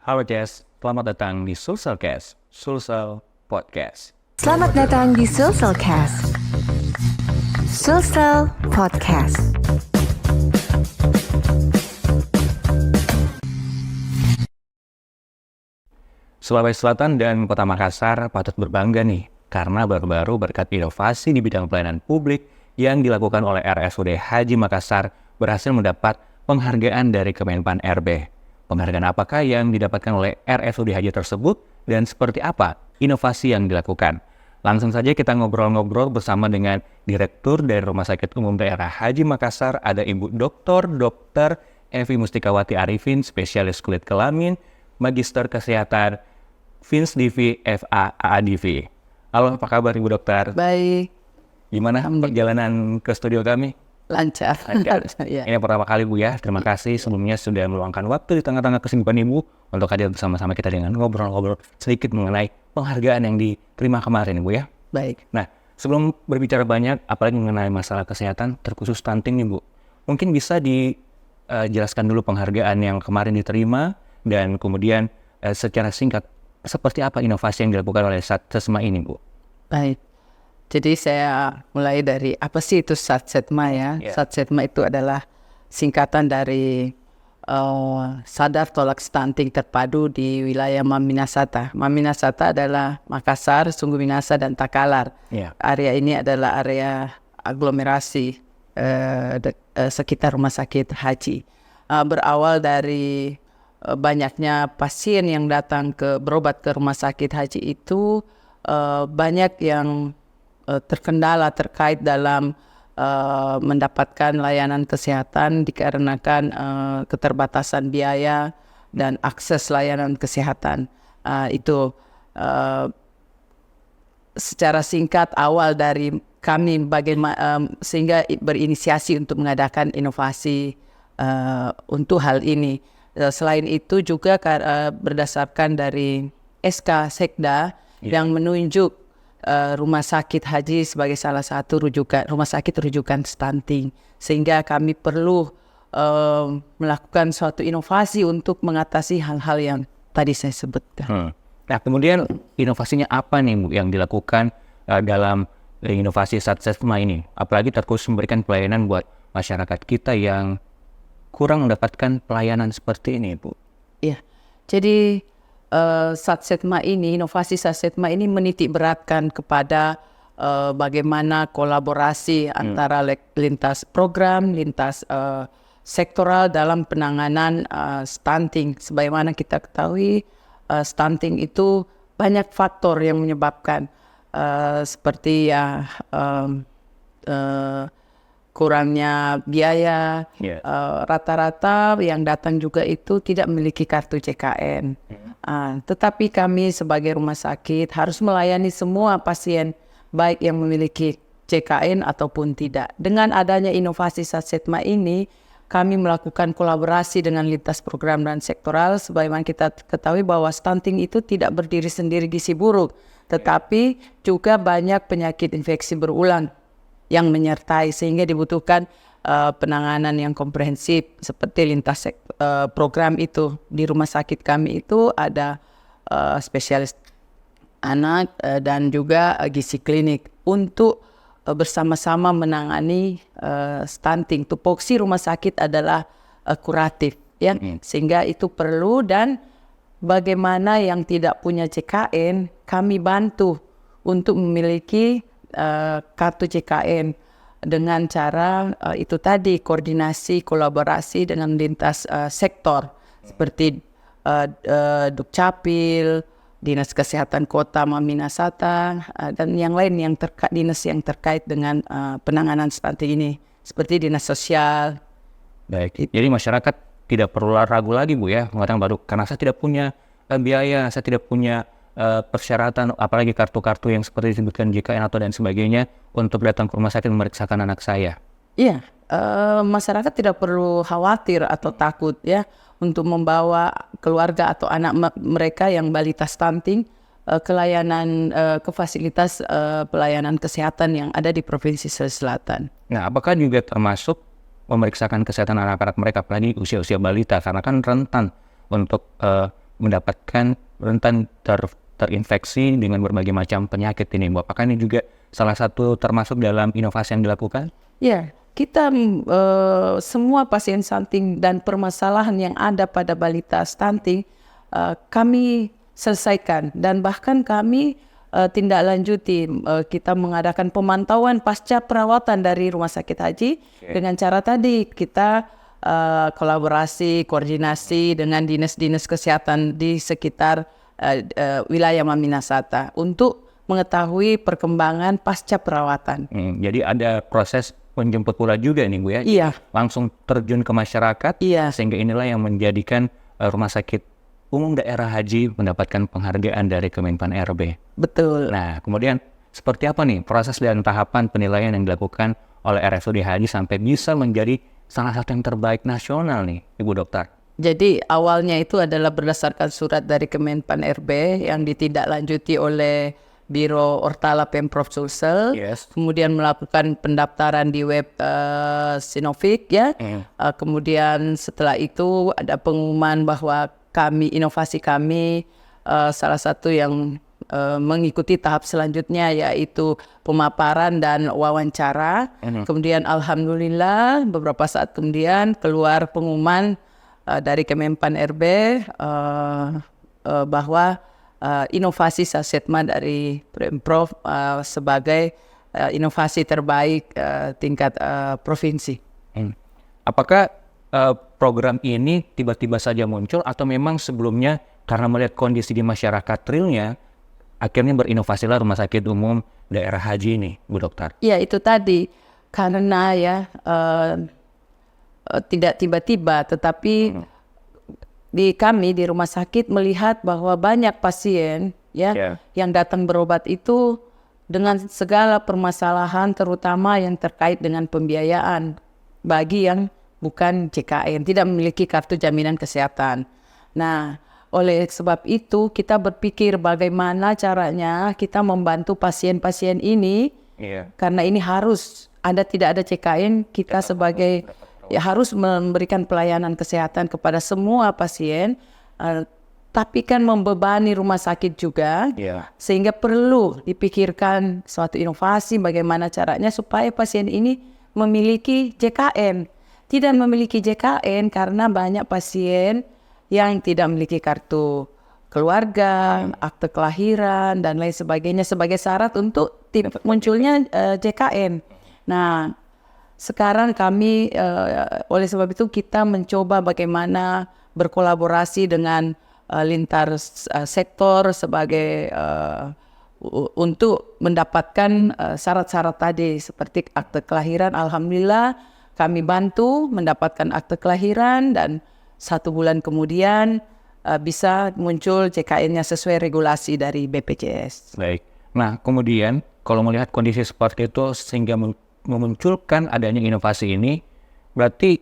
Halo Jess, selamat datang di Sulselcast, Sulsel Podcast. Selamat datang di Sulselcast, Sulsel Podcast. Sulawesi Selatan dan Kota Makassar patut berbangga nih, karena baru-baru berkat inovasi di bidang pelayanan publik yang dilakukan oleh RSUD Haji Makassar berhasil mendapat penghargaan dari Kemenpan RB. Penghargaan apakah yang didapatkan oleh RSUD Haji tersebut dan seperti apa inovasi yang dilakukan? Langsung saja kita ngobrol-ngobrol bersama dengan Direktur dari Rumah Sakit Umum Daerah Haji Makassar, ada Ibu Dr. Evi Mustikawati Arifin, spesialis kulit kelamin, Magister Kesehatan, Fins Divi FAADV. Halo, apa kabar Ibu Dokter? Baik. Gimana perjalanan ke studio kami? Lancar. Ya. Ini pertama kali Bu ya. Terima kasih sebelumnya sudah meluangkan waktu di tengah-tengah kesibukan Ibu untuk hadir bersama-sama kita dengan ngobrol-ngobrol sedikit mengenai penghargaan yang diterima kemarin Bu ya. Baik. Nah, sebelum berbicara banyak apalagi mengenai masalah kesehatan terkhusus stunting nih Bu, mungkin bisa dijelaskan dulu penghargaan yang kemarin diterima dan kemudian secara singkat seperti apa inovasi yang dilakukan oleh Satsesma ini Bu? Baik. Jadi saya mulai dari apa sih itu Satsesma ya? Yeah. Satsesma itu adalah singkatan dari Sadar Tolak Stunting Terpadu di wilayah Maminasata. Maminasata adalah Makassar, Sungguh Minasa, dan Takalar. Yeah. Area ini adalah area aglomerasi sekitar Rumah Sakit Haji. Berawal dari banyaknya pasien yang datang berobat ke Rumah Sakit Haji itu banyak yang terkendala terkait dalam mendapatkan layanan kesehatan dikarenakan keterbatasan biaya dan akses layanan kesehatan. Itu secara singkat awal dari kami sehingga berinisiasi untuk mengadakan inovasi untuk hal ini. Selain itu juga berdasarkan dari SK Sekda yang menunjuk Rumah Sakit Haji sebagai salah satu rumah sakit rujukan stunting, sehingga kami perlu melakukan suatu inovasi untuk mengatasi hal-hal yang tadi saya sebutkan. Nah, kemudian inovasinya apa nih Bu yang dilakukan dalam inovasi Satsesma ini? Apalagi terkhusus memberikan pelayanan buat masyarakat kita yang kurang mendapatkan pelayanan seperti ini Bu. Iya, jadi inovasi Satsesma ini menitik beratkan kepada bagaimana kolaborasi antara lintas program, lintas sektoral dalam penanganan stunting. Sebagaimana kita ketahui, stunting itu banyak faktor yang menyebabkan seperti kurangnya biaya, rata-rata yang datang juga itu tidak memiliki kartu CKN. Tetapi kami sebagai rumah sakit harus melayani semua pasien, baik yang memiliki CKN ataupun tidak. Dengan adanya inovasi Satsesma ini, kami melakukan kolaborasi dengan lintas program dan sektoral. Sebagaimana kita ketahui bahwa stunting itu tidak berdiri sendiri gizi buruk, tetapi juga banyak penyakit infeksi berulang yang menyertai, sehingga dibutuhkan penanganan yang komprehensif seperti lintas program itu. Di rumah sakit kami itu ada spesialis anak dan juga gizi klinik untuk bersama-sama menangani stunting. Tupoksi rumah sakit adalah kuratif ya, sehingga itu perlu. Dan bagaimana yang tidak punya CKN kami bantu untuk memiliki kartu CKN dengan cara itu tadi, koordinasi kolaborasi dengan lintas sektor seperti Dukcapil, Dinas Kesehatan Kota Maminasata, dan yang lain yang dinas yang terkait dengan penanganan stunting ini seperti Dinas Sosial. Baik, jadi masyarakat tidak perlu ragu lagi Bu ya, mengatakan baru karena saya tidak punya biaya, saya tidak punya persyaratan, apalagi kartu-kartu yang seperti disebutkan JKN atau dan sebagainya untuk datang ke rumah sakit memeriksakan anak saya. Iya, masyarakat tidak perlu khawatir atau takut ya untuk membawa keluarga atau anak mereka yang balita stunting ke fasilitas pelayanan kesehatan yang ada di Provinsi Sulawesi Selatan. Nah, apakah juga termasuk memeriksakan kesehatan anak-anak mereka, apalagi usia-usia balita, karena kan rentan untuk mendapatkan rentan terinfeksi dengan berbagai macam penyakit ini, Bu. Apakah ini juga salah satu termasuk dalam inovasi yang dilakukan? Ya, kita semua pasien stunting dan permasalahan yang ada pada balita stunting kami selesaikan, dan bahkan kami tindak lanjuti. Kita mengadakan pemantauan pasca perawatan dari rumah sakit haji dengan cara tadi kita kolaborasi, koordinasi dengan dinas-dinas kesehatan di sekitar wilayah Maminasata untuk mengetahui perkembangan pasca perawatan. Jadi ada proses menjemput bola juga nih, Bu, ya? Iya. Langsung terjun ke masyarakat, Iya. sehingga inilah yang menjadikan Rumah Sakit Umum Daerah Haji mendapatkan penghargaan dari Kemenpan RB. Betul. Nah, kemudian seperti apa nih proses dan tahapan penilaian yang dilakukan oleh RSUD Haji sampai bisa menjadi salah satu yang terbaik nasional nih, Ibu Dokter? Jadi awalnya itu adalah berdasarkan surat dari Kemenpan RB yang ditindaklanjuti oleh Biro Ortala Pemprov Sulsel, Yes. kemudian melakukan pendaftaran di web Sinovic ya. Kemudian setelah itu ada pengumuman bahwa inovasi kami salah satu yang mengikuti tahap selanjutnya yaitu pemaparan dan wawancara. Kemudian alhamdulillah beberapa saat kemudian keluar pengumuman dari Kemenpan RB bahwa inovasi Sasetma dari Pemprov sebagai inovasi terbaik tingkat provinsi. Apakah program ini tiba-tiba saja muncul atau memang sebelumnya karena melihat kondisi di masyarakat realnya akhirnya berinovasilah Rumah Sakit Umum Daerah Haji ini, Bu Dokter? Ya itu tadi, karena ya tidak tiba-tiba, tetapi kami di rumah sakit melihat bahwa banyak pasien yang datang berobat itu dengan segala permasalahan, terutama yang terkait dengan pembiayaan bagi yang bukan JKN, tidak memiliki kartu jaminan kesehatan. Nah, oleh sebab itu kita berpikir bagaimana caranya kita membantu pasien-pasien ini, karena ini harus tidak ada JKN, kita sebagai harus memberikan pelayanan kesehatan kepada semua pasien, tapi kan membebani rumah sakit juga, sehingga perlu dipikirkan suatu inovasi bagaimana caranya supaya pasien ini memiliki JKN. Tidak memiliki JKN karena banyak pasien yang tidak memiliki kartu keluarga, akte kelahiran, dan lain sebagainya sebagai syarat untuk munculnya JKN. Nah, sekarang kami oleh sebab itu kita mencoba bagaimana berkolaborasi dengan lintar sektor sebagai untuk mendapatkan syarat-syarat tadi seperti akte kelahiran. Alhamdulillah kami bantu mendapatkan akte kelahiran dan 1 bulan kemudian bisa muncul JKN-nya sesuai regulasi dari BPJS. Baik. Nah, kemudian kalau melihat kondisi seperti itu sehingga memunculkan adanya inovasi ini, berarti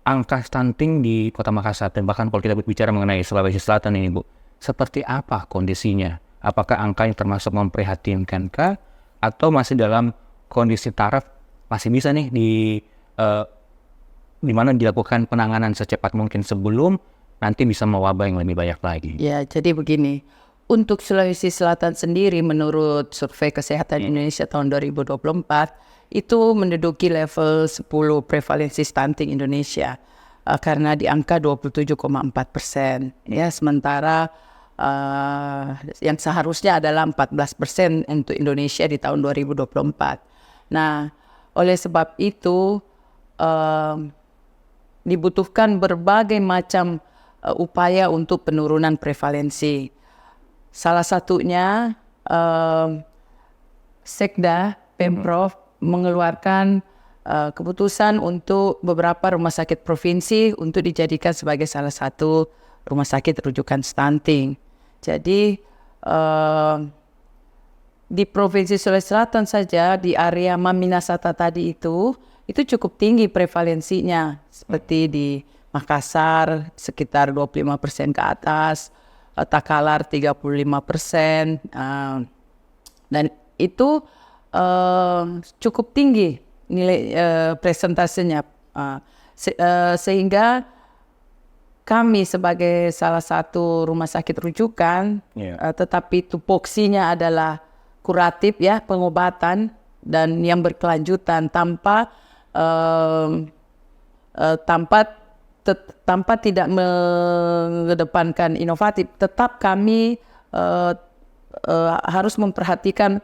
angka stunting di Kota Makassar dan bahkan kalau kita berbicara mengenai Sulawesi Selatan ini, Bu, seperti apa kondisinya? Apakah angkanya termasuk memprihatinkankah atau masih dalam kondisi taraf masih bisa nih di mana dilakukan penanganan secepat mungkin sebelum nanti bisa mewabah yang lebih banyak lagi? Ya, jadi begini. Untuk Sulawesi Selatan sendiri menurut Survei Kesehatan Indonesia tahun 2024 itu menduduki level 10 prevalensi stunting Indonesia karena di angka 27,4%. Ya, sementara yang seharusnya adalah 14% untuk Indonesia di tahun 2024. Nah, oleh sebab itu dibutuhkan berbagai macam upaya untuk penurunan prevalensi. Salah satunya Sekda Pemprov mengeluarkan keputusan untuk beberapa rumah sakit provinsi untuk dijadikan sebagai salah satu rumah sakit rujukan stunting. Jadi di Provinsi Sulawesi Selatan saja di area Maminasata tadi itu cukup tinggi prevalensinya, seperti di Makassar sekitar 25% ke atas, Takalar 35%, dan itu cukup tinggi nilai presentasenya, sehingga kami sebagai salah satu rumah sakit rujukan, tetapi tupoksinya adalah kuratif ya, pengobatan dan yang berkelanjutan tanpa tidak mengedepankan inovatif. Tetap kami harus memperhatikan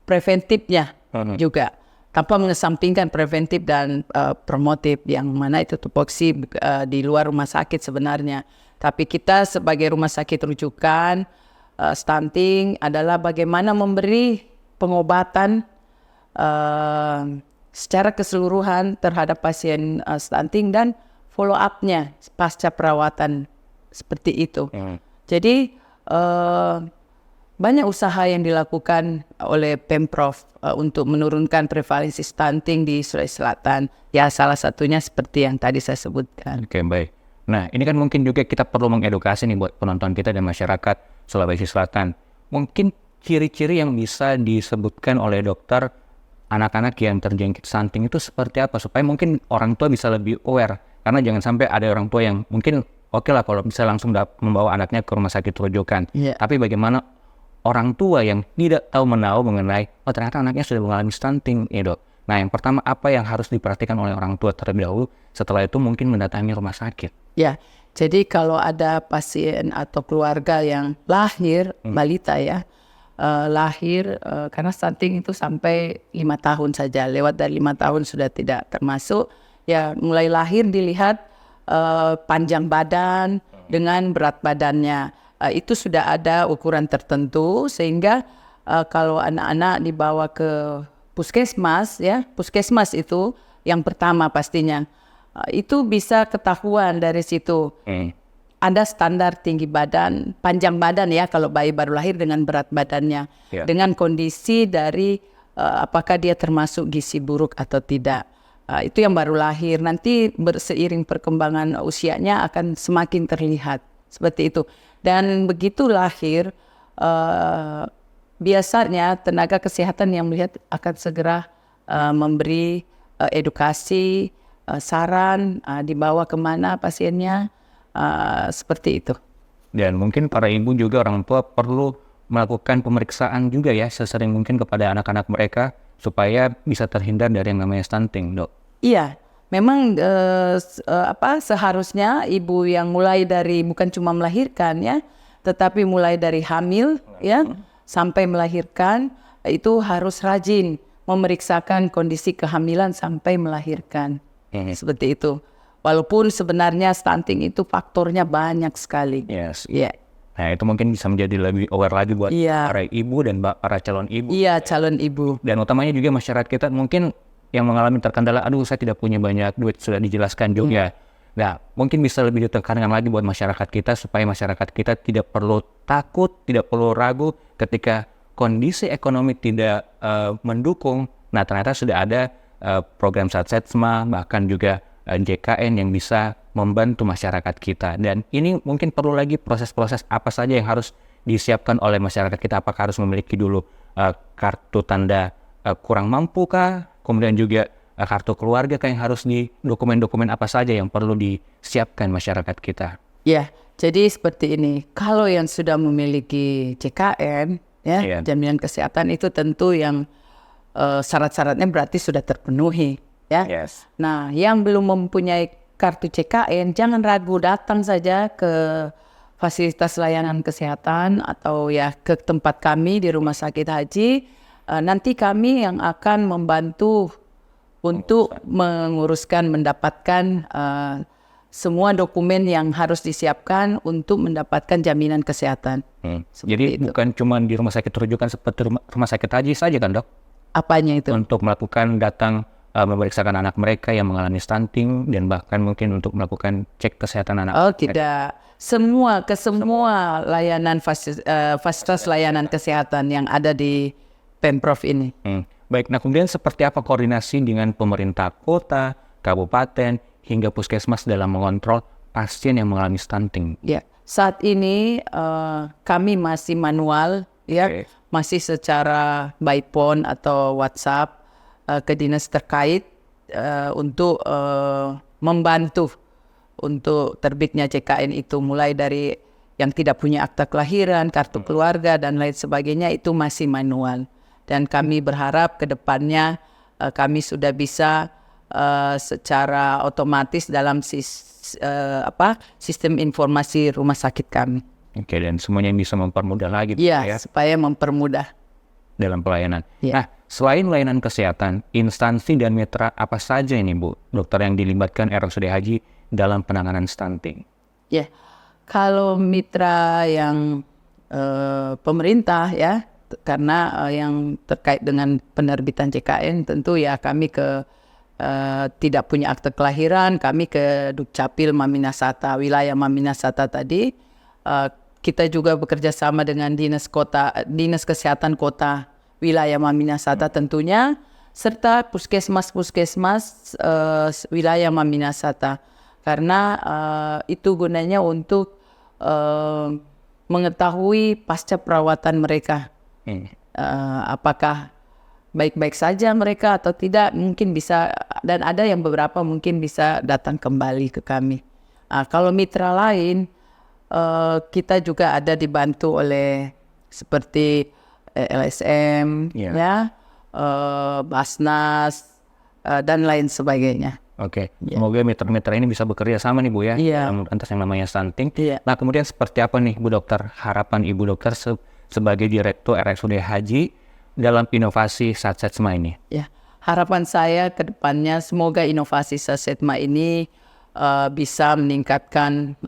preventifnya juga, tanpa mengesampingkan preventif dan promotif, yang mana itu tupoksi di luar rumah sakit sebenarnya. Tapi kita sebagai rumah sakit rujukan stunting adalah bagaimana memberi pengobatan secara keseluruhan terhadap pasien stunting dan follow up-nya pasca perawatan seperti itu. Jadi banyak usaha yang dilakukan oleh Pemprov untuk menurunkan prevalensi stunting di Sulawesi Selatan. Ya, salah satunya seperti yang tadi saya sebutkan. Oke, baik. Nah, ini kan mungkin juga kita perlu mengedukasi nih buat penonton kita dan masyarakat Sulawesi Selatan. Mungkin ciri-ciri yang bisa disebutkan oleh dokter anak-anak yang terjangkit stunting itu seperti apa, supaya mungkin orang tua bisa lebih aware. Karena jangan sampai ada orang tua yang mungkin oke lah kalau bisa langsung membawa anaknya ke rumah sakit rujukan. Tapi bagaimana orang tua yang tidak tahu menahu mengenai, oh ternyata anaknya sudah mengalami stunting, ya dok. Nah, yang pertama apa yang harus diperhatikan oleh orang tua terlebih dahulu, setelah itu mungkin mendatangi rumah sakit. Ya, jadi kalau ada pasien atau keluarga yang lahir, balita ya, lahir karena stunting itu sampai 5 tahun saja, lewat dari 5 tahun sudah tidak termasuk, ya mulai lahir dilihat panjang badan dengan berat badannya. Itu sudah ada ukuran tertentu, sehingga kalau anak-anak dibawa ke puskesmas, ya puskesmas itu yang pertama pastinya, itu bisa ketahuan dari situ. Ada standar tinggi badan, panjang badan ya kalau bayi baru lahir dengan berat badannya, dengan kondisi dari apakah dia termasuk gizi buruk atau tidak. Itu yang baru lahir, nanti seiring perkembangan usianya akan semakin terlihat seperti itu. Dan begitu lahir, biasanya tenaga kesehatan yang melihat akan segera memberi edukasi, saran, dibawa kemana pasiennya, seperti itu. Dan mungkin para ibu juga orang tua perlu melakukan pemeriksaan juga ya sesering mungkin kepada anak-anak mereka supaya bisa terhindar dari yang namanya stunting, dok. Iya. Memang seharusnya ibu yang mulai dari bukan cuma melahirkan ya, tetapi mulai dari hamil ya sampai melahirkan itu harus rajin memeriksakan kondisi kehamilan sampai melahirkan. Seperti itu. Walaupun sebenarnya stunting itu faktornya banyak sekali. Nah, itu mungkin bisa menjadi lebih aware lagi buat para ibu dan para calon ibu. Iya, calon ibu. Dan utamanya juga masyarakat kita mungkin yang mengalami terkendala, aduh saya tidak punya banyak duit, sudah dijelaskan juga. Nah, mungkin bisa lebih ditekankan lagi buat masyarakat kita supaya masyarakat kita tidak perlu takut, tidak perlu ragu ketika kondisi ekonomi tidak mendukung. Nah, ternyata sudah ada program Satsesma, bahkan juga JKN yang bisa membantu masyarakat kita. Dan ini mungkin perlu lagi proses-proses apa saja yang harus disiapkan oleh masyarakat kita. Apakah harus memiliki dulu kartu tanda kurang mampu kah? Kemudian juga kartu keluarga yang harus dokumen-dokumen apa saja yang perlu disiapkan masyarakat kita. Ya, jadi seperti ini. Kalau yang sudah memiliki JKN, jaminan kesehatan itu tentu yang syarat-syaratnya berarti sudah terpenuhi. Ya. Nah, yang belum mempunyai kartu JKN, jangan ragu, datang saja ke fasilitas layanan kesehatan atau ya ke tempat kami di Rumah Sakit Haji. Nanti kami yang akan membantu untuk mendapatkan semua dokumen yang harus disiapkan untuk mendapatkan jaminan kesehatan. Jadi itu bukan cuma di rumah sakit rujukan seperti rumah sakit haji saja kan, dok? Apanya itu? Untuk melakukan datang memeriksakan anak mereka yang mengalami stunting dan bahkan mungkin untuk melakukan cek kesehatan anak. Oh tidak, semua layanan fasilitas layanan kesehatan yang ada di Pemprov ini. Baik, nah kemudian seperti apa koordinasi dengan pemerintah kota, kabupaten, hingga puskesmas dalam mengontrol pasien yang mengalami stunting? Ya, saat ini kami masih manual, masih secara by phone atau WhatsApp ke dinas terkait untuk membantu untuk terbitnya JKN itu, mulai dari yang tidak punya akta kelahiran, kartu keluarga, dan lain sebagainya, itu masih manual. Dan kami berharap ke depannya kami sudah bisa secara otomatis dalam sistem informasi rumah sakit kami. Oke, dan semuanya bisa mempermudah lagi Iya, supaya mempermudah dalam pelayanan. Iya. Nah, selain layanan kesehatan, instansi dan mitra apa saja ini Bu, dokter yang dilibatkan RSUD Haji dalam penanganan stunting? Ya, kalau mitra yang pemerintah ya, karena yang terkait dengan penerbitan JKN tentu ya kami tidak punya akte kelahiran, kami ke Dukcapil Maminasata, wilayah Maminasata tadi. Kita juga bekerja sama dengan Dinas Kesehatan Kota wilayah Maminasata tentunya, serta puskesmas wilayah Maminasata. Karena itu gunanya untuk mengetahui pasca perawatan mereka. Apakah baik-baik saja mereka atau tidak, mungkin bisa, dan ada yang beberapa mungkin bisa datang kembali ke kami. Kalau mitra lain, kita juga ada dibantu oleh seperti LSM, Basnas, dan lain sebagainya. Oke, semoga mitra-mitra ini bisa bekerja sama nih Bu ya, dalam atas yang namanya stunting. Nah, kemudian seperti apa nih Bu Dokter, harapan Ibu Dokter sebagai Direktur RSUD Haji dalam inovasi Satsma ini? Ya, harapan saya ke depannya semoga inovasi Satsma ini bisa meningkatkan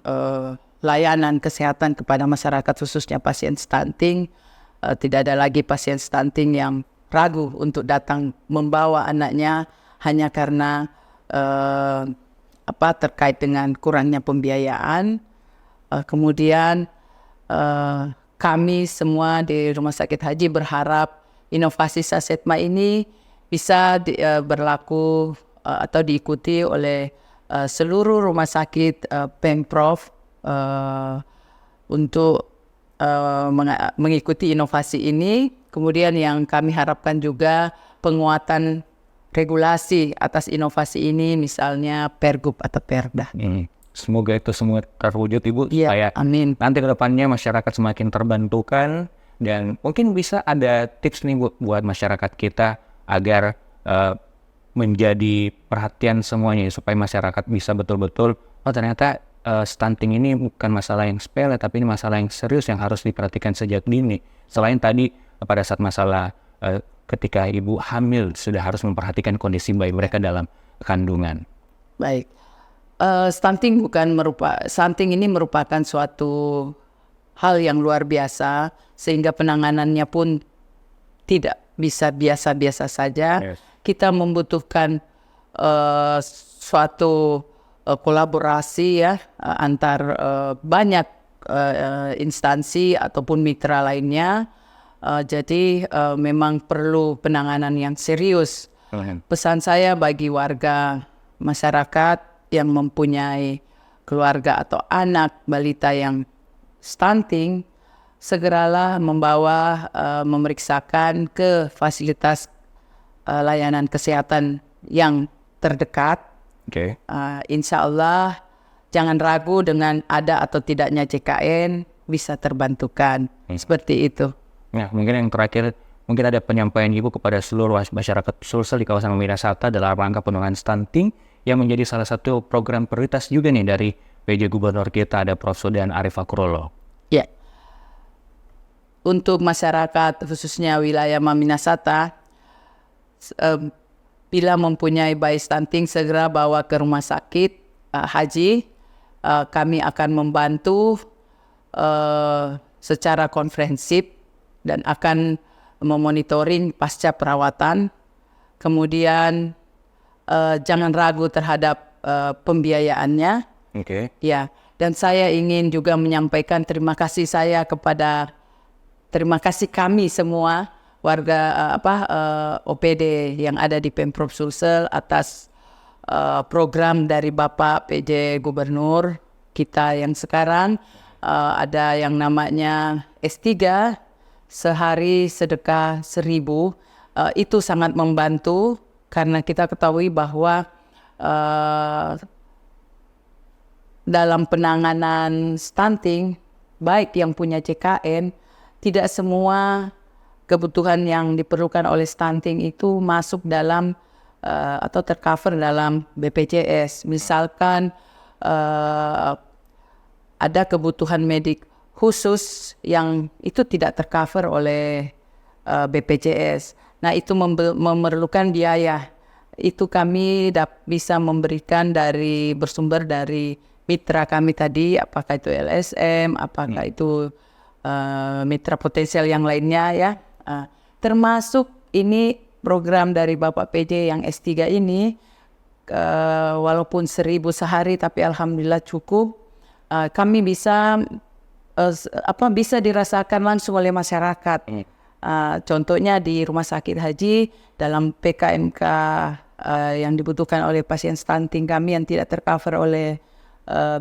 layanan kesehatan kepada masyarakat, khususnya pasien stunting. Tidak ada lagi pasien stunting yang ragu untuk datang membawa anaknya hanya karena terkait dengan kurangnya pembiayaan. Kemudian kami semua di Rumah Sakit Haji berharap inovasi Satsma ini bisa berlaku atau diikuti oleh seluruh rumah sakit Pemprov untuk mengikuti inovasi ini. Kemudian yang kami harapkan juga penguatan regulasi atas inovasi ini, misalnya Pergub atau Perda. Semoga itu semua terwujud Ibu, supaya amin. Nanti ke depannya masyarakat semakin terbantukan, dan mungkin bisa ada tips nih Bu, buat masyarakat kita agar menjadi perhatian semuanya, supaya masyarakat bisa betul-betul, oh ternyata stunting ini bukan masalah yang sepele, tapi ini masalah yang serius yang harus diperhatikan sejak dini. Selain tadi pada saat masalah ketika ibu hamil sudah harus memperhatikan kondisi bayi mereka dalam kandungan. Baik, stunting ini merupakan suatu hal yang luar biasa, sehingga penanganannya pun tidak bisa biasa-biasa saja. Kita membutuhkan suatu kolaborasi ya antar banyak instansi ataupun mitra lainnya. Jadi memang perlu penanganan yang serius. Pesan saya bagi warga masyarakat yang mempunyai keluarga atau anak balita yang stunting, segeralah membawa memeriksakan ke fasilitas layanan kesehatan yang terdekat. Insya Allah jangan ragu dengan ada atau tidaknya JKN, bisa terbantukan. Seperti itu. Ya, mungkin yang terakhir, mungkin ada penyampaian Ibu kepada seluruh masyarakat Sulsel di kawasan Maminasata dalam rangka penanganan stunting yang menjadi salah satu program prioritas juga nih dari PJ Gubernur kita, ada Prof. Sudan Arif Akrolo. Ya, untuk masyarakat khususnya wilayah Maminasata, bila mempunyai bayi stunting segera bawa ke rumah sakit haji. Kami akan membantu secara komprehensif dan akan memonitoring pasca perawatan. Kemudian jangan ragu terhadap pembiayaannya. Ya, dan saya ingin juga menyampaikan terima kasih kami semua warga OPD yang ada di Pemprov Sulsel atas program dari Bapak PJ Gubernur kita yang sekarang, ada yang namanya S3 sehari sedekah 1.000. Itu sangat membantu karena kita ketahui bahwa dalam penanganan stunting, baik yang punya CKN, tidak semua kebutuhan yang diperlukan oleh stunting itu masuk dalam atau tercover dalam BPJS. Misalkan ada kebutuhan medik khusus yang itu tidak tercover oleh BPJS. Nah, itu memerlukan biaya. Itu kami bisa memberikan bersumber dari mitra kami tadi, apakah itu LSM, apakah itu mitra potensial yang lainnya ya. Termasuk ini program dari Bapak PJ yang S3 ini, walaupun 1.000 sehari tapi alhamdulillah cukup. Kami bisa dirasakan langsung oleh masyarakat. Contohnya di Rumah Sakit Haji dalam PKMK yang dibutuhkan oleh pasien stunting kami yang tidak tercover oleh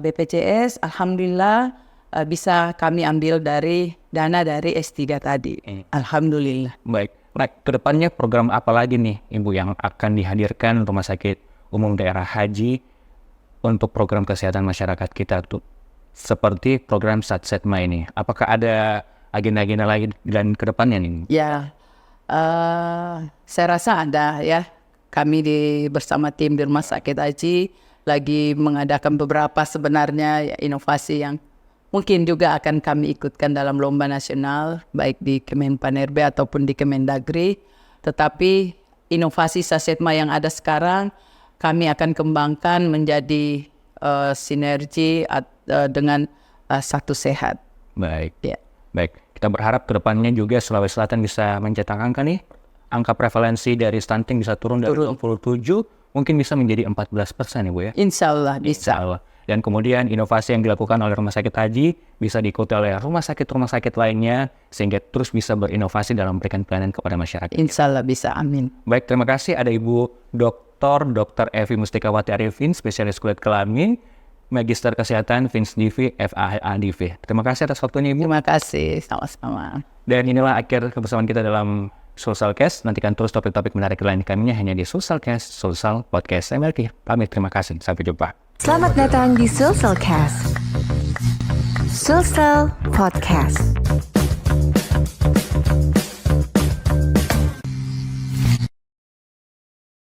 BPJS, alhamdulillah bisa kami ambil dari dana dari S3 tadi. Alhamdulillah. Baik. Nah, kedepannya program apa lagi nih Ibu yang akan dihadirkan Rumah Sakit Umum Daerah Haji untuk program kesehatan masyarakat kita tuh? Seperti program Satsetma ini. Apakah ada agenda-agenda lain dan kedepannya nih? Ya, saya rasa ada ya. Kami bersama tim di Rumah Sakit Haji lagi mengadakan beberapa sebenarnya inovasi yang mungkin juga akan kami ikutkan dalam lomba nasional, baik di Kemenpan-RB ataupun di Kemendagri. Tetapi inovasi Satsetma yang ada sekarang, kami akan kembangkan menjadi sinergi dengan Satu Sehat. Baik. Ya. Baik. Kita berharap kedepannya juga Sulawesi Selatan bisa mencetak angka nih. Angka prevalensi dari stunting bisa turun dari 27, mungkin bisa menjadi 14% ya Bu ya? Insya Allah bisa. Insya Allah. Dan kemudian inovasi yang dilakukan oleh Rumah Sakit Haji bisa diikuti oleh rumah sakit lainnya sehingga terus bisa berinovasi dalam memberikan pelayanan kepada masyarakat. Insya Allah bisa, amin. Baik, terima kasih. Ada Ibu Dr. Evi Mustikawati Arifin, spesialis kulit kelamin, Magister Kesehatan Fins Divi, FAHA Divi. Terima kasih atas waktunya Ibu. Terima kasih, sama-sama. Dan inilah akhir kebersamaan kita dalam Socialcast. Nantikan terus topik-topik menarik lain kami hanya di Socialcast, Social Podcast MLK. Pamit, terima kasih. Sampai jumpa. Selamat datang di Socialcast. Social Podcast.